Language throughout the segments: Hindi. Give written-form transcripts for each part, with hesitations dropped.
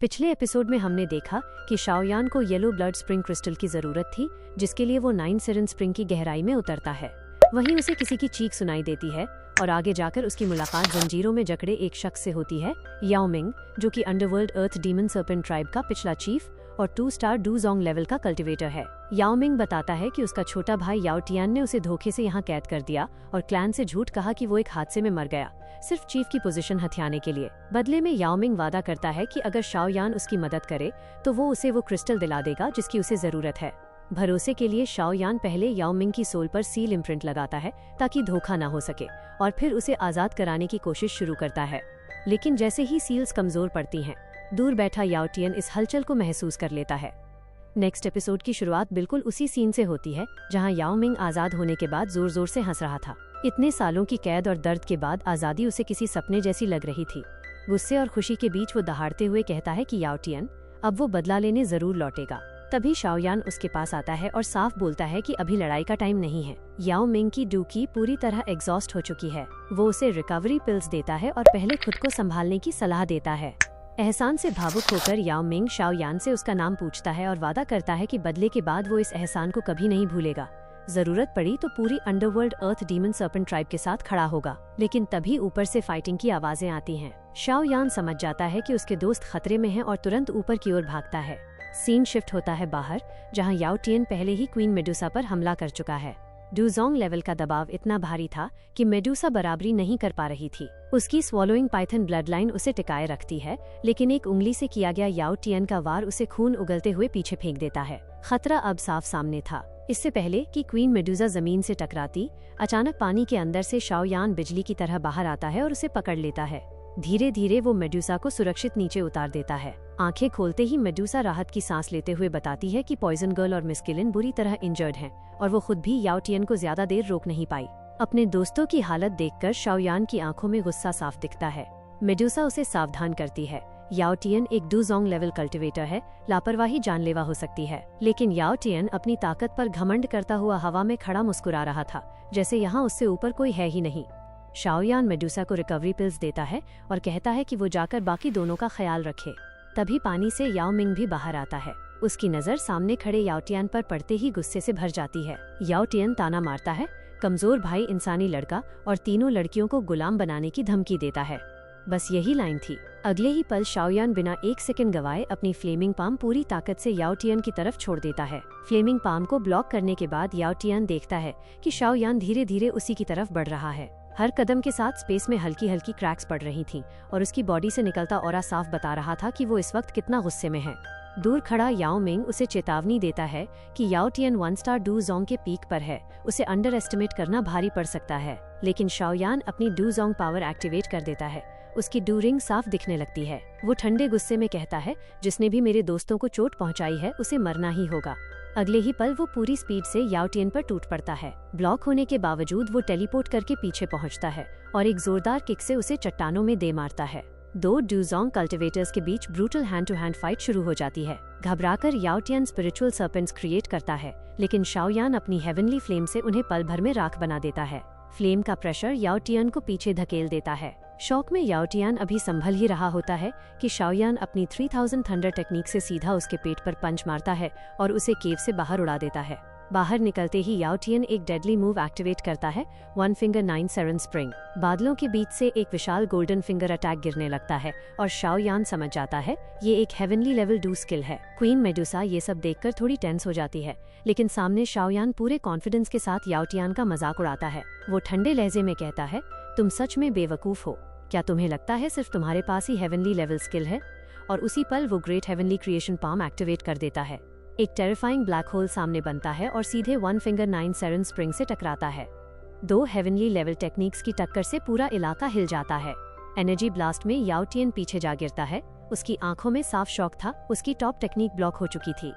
पिछले एपिसोड में हमने देखा कि शाओयान को येलो ब्लड स्प्रिंग क्रिस्टल की जरूरत थी, जिसके लिए वो 9 सिरन स्प्रिंग की गहराई में उतरता है। वहीं उसे किसी की चीख सुनाई देती है और आगे जाकर उसकी मुलाकात जंजीरों में जकड़े एक शख्स से होती है, याओ मिंग, जो कि अंडरवर्ल्ड अर्थ डीमन सर्पेंट ट्राइब का पिछला चीफ और 2 स्टार डूजोंग लेवल का कल्टिवेटर है। याओ मिंग बताता है कि उसका छोटा भाई याओ टियान ने उसे धोखे से यहाँ कैद कर दिया और क्लैन से झूठ कहा कि वो एक हादसे में मर गया, सिर्फ चीफ की पोजीशन हथियाने के लिए। बदले में याओ मिंग वादा करता है कि अगर शाओयान उसकी मदद करे तो वो उसे वो क्रिस्टल दिला देगा जिसकी उसे जरूरत है। भरोसे के लिए शाओयान पहले याओ मिंग की सोल पर सील इम्प्रिंट लगाता है ताकि धोखा न हो सके, और फिर उसे आजाद कराने की कोशिश शुरू करता है। लेकिन जैसे ही सील्स कमजोर पड़ती हैं, दूर बैठा याओ टियन इस हलचल को महसूस कर लेता है। नेक्स्ट एपिसोड की शुरुआत बिल्कुल उसी सीन से होती है जहां याओ मिंग आजाद होने के बाद जोर जोर से हंस रहा था। इतने सालों की कैद और दर्द के बाद आजादी उसे किसी सपने जैसी लग रही थी। गुस्से और खुशी के बीच वो दहाड़ते हुए कहता है कि याओ टियन, अब वो बदला लेने जरूर लौटेगा। तभी शाओयान उसके पास आता है और साफ बोलता है कि अभी लड़ाई का टाइम नहीं है। याओ मिंग की डूकी पूरी तरह एग्जॉस्ट हो चुकी है। वो उसे रिकवरी पिल्स देता है और पहले खुद को संभालने की सलाह देता है। एहसान से भावुक होकर याओ मिंग शाओयान से उसका नाम पूछता है और वादा करता है कि बदले के बाद वो इस एहसान को कभी नहीं भूलेगा। जरूरत पड़ी तो पूरी अंडरवर्ल्ड अर्थ डीमन सर्पेंट ट्राइब के साथ खड़ा होगा। लेकिन तभी ऊपर से फाइटिंग की आवाजें आती हैं। शाओयान समझ जाता है कि उसके दोस्त खतरे में हैं और तुरंत ऊपर की ओर भागता है। सीन शिफ्ट होता है बाहर, जहां याओ टियन पहले ही क्वीन मेडुसा पर हमला कर चुका है। डूजोंग लेवल का दबाव इतना भारी था कि मेडुसा बराबरी नहीं कर पा रही थी। उसकी स्वॉलोइंग पाइथन ब्लड लाइन उसे टिकाए रखती है, लेकिन एक उंगली से किया गया याओ टियन का वार उसे खून उगलते हुए पीछे फेंक देता है। खतरा अब साफ सामने था। इससे पहले कि क्वीन मेडुसा जमीन से टकराती, अचानक पानी के अंदर से शाओयान बिजली की तरह बाहर आता है और उसे पकड़ लेता है। धीरे धीरे वो मेडुसा को सुरक्षित नीचे उतार देता है। आंखें खोलते ही मेडुसा राहत की सांस लेते हुए बताती है कि पॉइजन गर्ल और मिस किलिन बुरी तरह इंजर्ड हैं और वो खुद भी याओ टियन को ज्यादा देर रोक नहीं पाई। अपने दोस्तों की हालत देखकर शाओयान की आंखों में गुस्सा साफ दिखता है। मेडुसा उसे सावधान करती है। याओ टियन एक डूजोंग लेवल कल्टिवेटर है, लापरवाही जानलेवा हो सकती है। लेकिन याओ टियन अपनी ताकत पर घमंड करता हुआ हवा में खड़ा मुस्कुरा रहा था, जैसे यहाँ उससे ऊपर कोई है ही नहीं। शाओयान मेडुसा को रिकवरी पिल्स देता है और कहता है कि वो जाकर बाकी दोनों का ख्याल रखे। तभी पानी से याओ मिंग भी बाहर आता है। उसकी नजर सामने खड़े याओ टियन पर पड़ते ही गुस्से से भर जाती है। याओ टियन ताना मारता है, कमजोर भाई इंसानी लड़का, और तीनों लड़कियों को गुलाम बनाने की धमकी देता है। बस यही लाइन थी। अगले ही पल शाओयान बिना एक सेकंड गवाए अपनी फ्लेमिंग पाम पूरी ताकत से याओ टियन की तरफ छोड़ देता है। फ्लेमिंग पाम को ब्लॉक करने के बाद याओ टियन देखता है कि शाओयान धीरे धीरे उसी की तरफ बढ़ रहा है। हर कदम के साथ स्पेस में हल्की हल्की क्रैक्स पड़ रही थीं और उसकी बॉडी से निकलता ऑरा साफ बता रहा था कि वो इस वक्त कितना गुस्से में है। दूर खड़ा याओ मिंग उसे चेतावनी देता है कि याओ टियन 1 स्टार डूजोंग के पीक पर है, उसे अंडर एस्टिमेट करना भारी पड़ सकता है। लेकिन शाओयान अपनी डूजोंग पावर एक्टिवेट कर देता है। उसकी डू रिंग साफ दिखने लगती है। वो ठंडे गुस्से में कहता है, जिसने भी मेरे दोस्तों को चोट पहुंचाई है उसे मरना ही होगा। अगले ही पल वो पूरी स्पीड से याओ टियन पर टूट पड़ता है। ब्लॉक होने के बावजूद वो टेलीपोर्ट करके पीछे पहुंचता है और एक जोरदार किक से उसे चट्टानों में दे मारता है। 2 डूजोंग कल्टिवेटर्स के बीच brutal hand to hand fight शुरू हो जाती है। घबराकर याओ टियन स्पिरिचुअल सर्पेंट्स क्रिएट करता है, लेकिन शाओयान अपनी हेवनली फ्लेम से उन्हें पल भर में राख बना देता है। फ्लेम का प्रेशर याओ टियन को पीछे धकेल देता है। शौक में याओ टियन अभी संभल ही रहा होता है कि शाओयान अपनी 3000 थंडर टेक्निक से सीधा उसके पेट पर पंच मारता है और उसे केव से बाहर उड़ा देता है। बाहर निकलते ही याओ टियन एक डेडली मूव एक्टिवेट करता है, 1 फिंगर 9 सिरन स्प्रिंग। बादलों के बीच से एक विशाल गोल्डन फिंगर अटैक गिरने लगता है और शाओयान समझ जाता है ये एक हेवनली लेवल डू स्किल है। क्वीन मेडुसा ये सब देखकर थोड़ी टेंस हो जाती है, लेकिन सामने शाओयान पूरे कॉन्फिडेंस के साथ याओ टियन का मजाक उड़ाता है। वो ठंडे लहजे में कहता है, तुम सच में बेवकूफ हो, क्या तुम्हें लगता है सिर्फ तुम्हारे पास ही हेवनली लेवल स्किल है? और उसी पल वो great heavenly creation palm activate कर देता है। एक टेरिफाइंग ब्लैक होल सामने बनता है और सीधे 1 फिंगर 9 सिरन स्प्रिंग से टकराता है। 2 हेवनली लेवल टेक्निक्स की टक्कर से पूरा इलाका हिल जाता है। एनर्जी ब्लास्ट में याओ टियन पीछे जा गिरता है। उसकी आंखों में साफ शॉक था, उसकी टॉप टेक्निक ब्लॉक हो चुकी थी।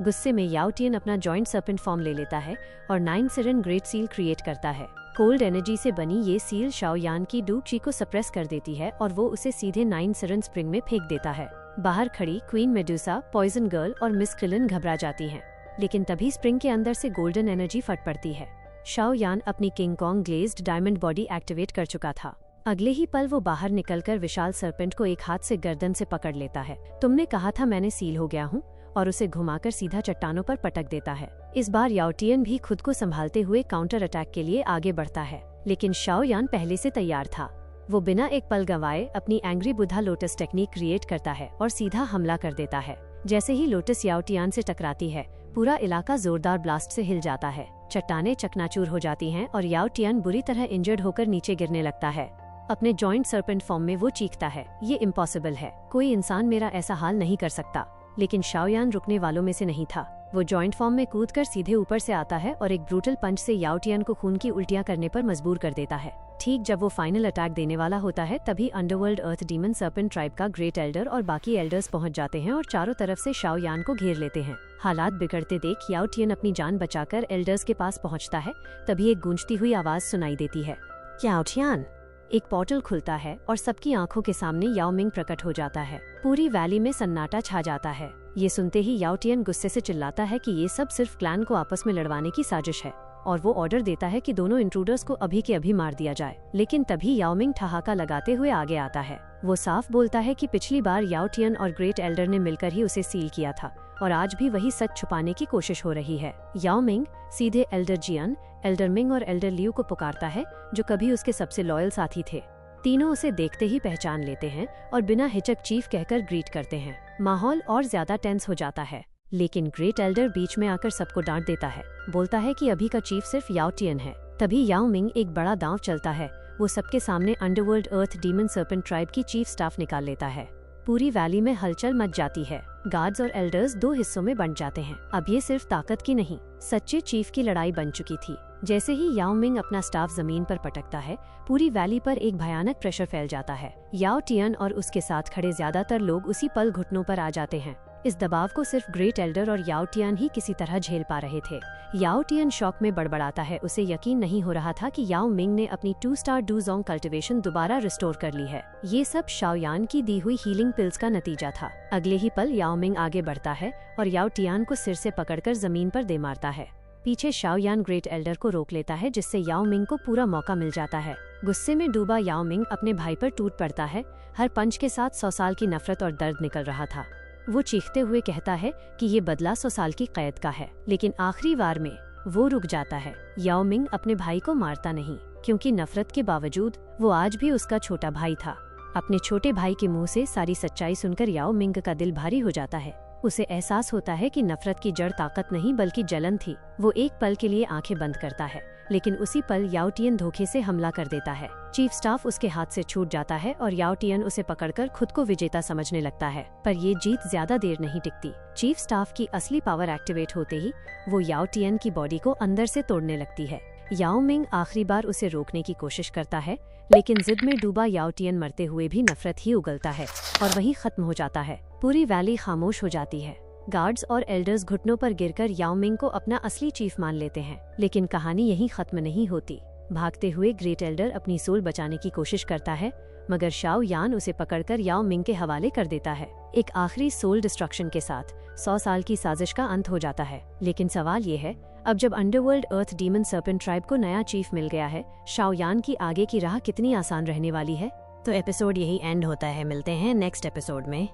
गुस्से में याओ टियन अपना जॉइंट सर्पेंट फॉर्म ले लेता है और 9 सिरन ग्रेट सील क्रिएट करता है। कोल्ड एनर्जी से बनी ये सील शाओयान की डू ची को सप्रेस कर देती है और वो उसे सीधे 9 सिरन स्प्रिंग में फेंक देता है। बाहर खड़ी क्वीन मेडुसा, पॉइजन गर्ल और मिस किलिन घबरा जाती हैं, लेकिन तभी स्प्रिंग के अंदर से गोल्डन एनर्जी फट पड़ती है। शाओयान अपनी king Kong glazed diamond body activate कर चुका था। अगले ही पल वो बाहर निकलकर विशाल सर्पेंट को एक हाथ से गर्दन से पकड़ लेता है। तुमने कहा था मैंने सील हो गया हूँ, और उसे घुमाकर सीधा चट्टानों पर पटक देता है। इस बार याओ टियन भी खुद को संभालते हुए काउंटर अटैक के लिए आगे बढ़ता है, लेकिन शाओयान पहले से तैयार था। वो बिना एक पल गंवाए अपनी angry Buddha lotus technique create करता है और सीधा हमला कर देता है। जैसे ही लोटस याओ टियन से टकराती है, पूरा इलाका जोरदार ब्लास्ट से हिल जाता है। चट्टानें चकनाचूर हो जाती हैं और याओ टियन बुरी तरह इंजर्ड होकर नीचे गिरने लगता है। अपने जॉइंट सर्पेंट फॉर्म में वो चीखता है, ये इम्पॉसिबल है, कोई इंसान मेरा ऐसा हाल नहीं कर सकता। लेकिन शाओयान रुकने वालों में से नहीं था। वो जॉइंट फॉर्म में कूदकर सीधे ऊपर से आता है और एक ब्रूटल पंच से याओ टियन को खून की उल्टियां करने पर मजबूर कर देता है। ठीक जब वो फाइनल अटैक देने वाला होता है, तभी अंडरवर्ल्ड अर्थ डीमन सर्पेंट ट्राइब का ग्रेट एल्डर और बाकी एल्डर्स पहुंच जाते हैं और चारों तरफ से शाओयान को घेर लेते हैं। हालात बिगड़ते देख याओ टियन अपनी जान बचाकर एल्डर्स के पास पहुंचता है। तभी एक गूंजती हुई आवाज सुनाई देती है, याओ टियन। एक पोर्टल खुलता है और सबकी आंखों के सामने याओ मिंग प्रकट हो जाता है। पूरी वैली में सन्नाटा छा जाता है। ये सुनते ही याओ टियन गुस्से से चिल्लाता है कि ये सब सिर्फ क्लैन को आपस में लड़वाने की साजिश है, और वो ऑर्डर देता है कि दोनों इंट्रूडर्स को अभी के अभी मार दिया जाए। लेकिन तभी याओ मिंग ठहाका लगाते हुए आगे आता है। वो साफ बोलता है कि पिछली बार याओ टियन और ग्रेट एल्डर ने मिलकर ही उसे सील किया था, और आज भी वही सच छुपाने की कोशिश हो रही है। याओ मिंग सीधे एल्डर जियान, एल्डर मिंग और एल्डर लियू को पुकारता है, जो कभी उसके सबसे लॉयल साथी थे। तीनों उसे देखते ही पहचान लेते हैं और बिना हिचक चीफ कहकर ग्रीट करते हैं। माहौल और ज्यादा टेंस हो जाता है, लेकिन ग्रेट एल्डर बीच में आकर सबको डांट देता है। बोलता है कि अभी का चीफ सिर्फ याओ टियन है। तभी याओ मिंग एक बड़ा दांव चलता है। वो सबके सामने अंडरवर्ल्ड अर्थ डीमन सर्पेंट ट्राइब की चीफ स्टाफ निकाल लेता है। पूरी वैली में हलचल मच जाती है। गार्ड्स और एल्डर्स दो हिस्सों में बंट जाते हैं। अब ये सिर्फ ताकत की नहीं, सच्चे चीफ की लड़ाई बन चुकी थी। जैसे ही याओ मिंग अपना स्टाफ जमीन पर पटकता है, पूरी वैली पर एक भयानक प्रेशर फैल जाता है। याओ टियन और उसके साथ खड़े ज्यादातर लोग उसी पल घुटनों पर आ जाते हैं। इस दबाव को सिर्फ ग्रेट एल्डर और याओ टियन ही किसी तरह झेल पा रहे थे। याओ टियन शॉक में बड़बड़ाता है। उसे यकीन नहीं हो रहा था कि याओ मिंग ने अपनी 2 स्टार डूजोंग कल्टीवेशन दोबारा रिस्टोर कर ली है। ये सब शाओयान की दी हुई हीलिंग पिल्स का नतीजा था। अगले ही पल याओ मिंग आगे बढ़ता है और याओ टियन को सिर से पकड़कर जमीन पर दे मारता है। पीछे शाओयान ग्रेट एल्डर को रोक लेता है, जिससे याओ मिंग को पूरा मौका मिल जाता है। गुस्से में डूबा याओ मिंग अपने भाई पर टूट पड़ता है। हर पंच के साथ 100 साल की नफरत और दर्द निकल रहा था। वो चीखते हुए कहता है कि ये बदला 100 साल की कैद का है, लेकिन आखिरी वार में वो रुक जाता है। याओ मिंग अपने भाई को मारता नहीं, क्योंकि नफरत के बावजूद वो आज भी उसका छोटा भाई था। अपने छोटे भाई के मुंह से सारी सच्चाई सुनकर याओ मिंग का दिल भारी हो जाता है। उसे एहसास होता है कि नफरत की जड़ ताकत नहीं बल्कि जलन थी। वो एक पल के लिए आंखें बंद करता है, लेकिन उसी पल याओ टियन धोखे से हमला कर देता है। चीफ स्टाफ उसके हाथ से छूट जाता है और याओ टियन उसे पकड़कर खुद को विजेता समझने लगता है। पर ये जीत ज्यादा देर नहीं टिकती। चीफ स्टाफ की असली पावर एक्टिवेट होते ही वो याओ टियन की बॉडी को अंदर से तोड़ने लगती है। याओ मिंग आखिरी बार उसे रोकने की कोशिश करता है, लेकिन जिद में डूबा याओ टियन मरते हुए भी नफरत ही उगलता है और वहीं खत्म हो जाता है। पूरी वैली खामोश हो जाती है। गार्ड्स और एल्डर्स घुटनों पर गिरकर याओ मिंग को अपना असली चीफ मान लेते हैं। लेकिन कहानी यहीं खत्म नहीं होती। भागते हुए ग्रेट एल्डर अपनी सोल बचाने की कोशिश करता है, मगर शाओयान उसे पकड़कर याओ मिंग के हवाले कर देता है। एक आखिरी सोल डिस्ट्रक्शन के साथ 100 साल की साजिश का अंत हो जाता है। लेकिन सवाल ये है, अब जब अंडरवर्ल्ड अर्थ डीमन सर्पेंट ट्राइब को नया चीफ मिल गया है, शाओयान की आगे की राह कितनी आसान रहने वाली है? तो एपिसोड यही एंड होता है। मिलते हैं नेक्स्ट एपिसोड में।